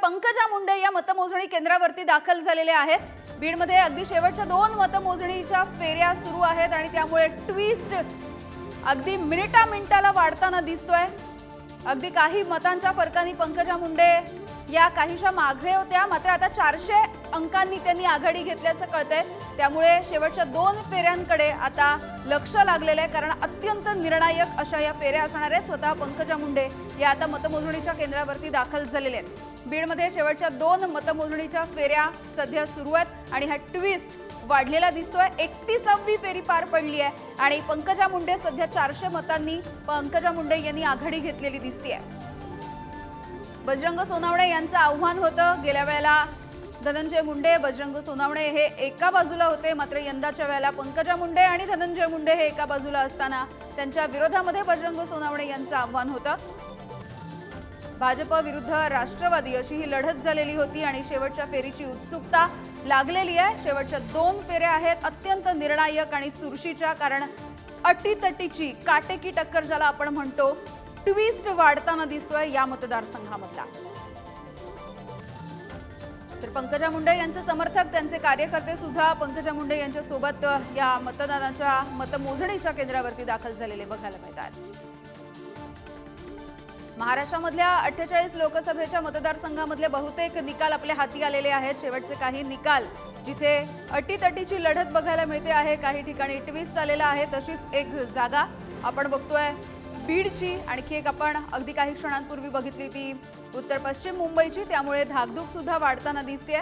पंकजा मुंडे या मतमोजणी केंद्रावरती दाखल झालेले आहेत. बीडमध्ये अगदी शेवटच्या 2 मतमोजणीच्या फेऱ्या सुरू आहेत आणि त्यामुळे ट्विस्ट अगदी मिनिटाला वाढताना दिसतोय. अगदी काही मतांच्या फरकाने पंकजा मुंडे या काहीशा मागे होत्या, मात्र आता 400 अंकांनी त्यांनी आघाडी घेतल्याचं कळतंय. त्यामुळे शेवटच्या 2 फेऱ्यांकडे आता लक्ष लागलेलं आहे, कारण अत्यंत निर्णायक अशा या फेऱ्या असणार आहेत. स्वतः पंकजा मुंडे या आता मतमोजणीच्या केंद्रावरती दाखल झालेले आहेत. बीडमध्ये शेवटच्या 2 मतमोजणीच्या फेऱ्या सध्या सुरू आहेत आणि हा ट्विस्ट वाढलेला दिसतोय. 31वी फेरी पार पडली आहे आणि पंकजा मुंडे सध्या 400 मतांनी पंकजा मुंडे यांनी आघाडी घेतलेली दिसतेय. बजरंग सोनावणे यांचं आव्हान होतं. गेल्या वेळेला धनंजय मुंडे, बजरंग सोनावणे हे एका बाजूला होते, मात्र यंदाच्या वेळेला पंकजा मुंडे आणि धनंजय मुंडे हे एका बाजूला असताना त्यांच्या विरोधामध्ये बजरंग सोनावणे यांचं आव्हान होतं. भाजप विरुद्ध राष्ट्रवादी अशी ही लढत झालेली होती आणि शेवटच्या फेरीची उत्सुकता लागलेली आहे. शेवटच्या 2 फेऱ्या आहेत अत्यंत निर्णायक आणि चुरशीच्या, कारण अटीतटीची काटेकी टक्कर ज्याला आपण म्हणतो, ट्विस्ट वाढताना दिसतोय या मतदारसंघामधला. तर पंकजा मुंडे यांचे समर्थक, त्यांचे कार्यकर्ते सुद्धा पंकजा मुंडे यांच्या सोबत या मतमोजणीच्या केंद्रावरती दाखल झालेले बघायला मिळतात. महाराष्ट्रामधल्या 48 लोकसभेच्या मतदारसंघामधले बहुतेक निकाल आपल्या हाती आलेले आहेत. शेवटचे काही निकाल जिथे अटीतटीची लढत बघायला मिळते आहे, काही ठिकाणी ट्विस्ट आलेला आहे. तशीच एक जागा आपण बघतोय बीडची, आणखी एक आपण अगदी काही क्षणांपूर्वी बघितली ती उत्तर पश्चिम मुंबईची. त्यामुळे धाकधूक सुद्धा वाढताना दिसते.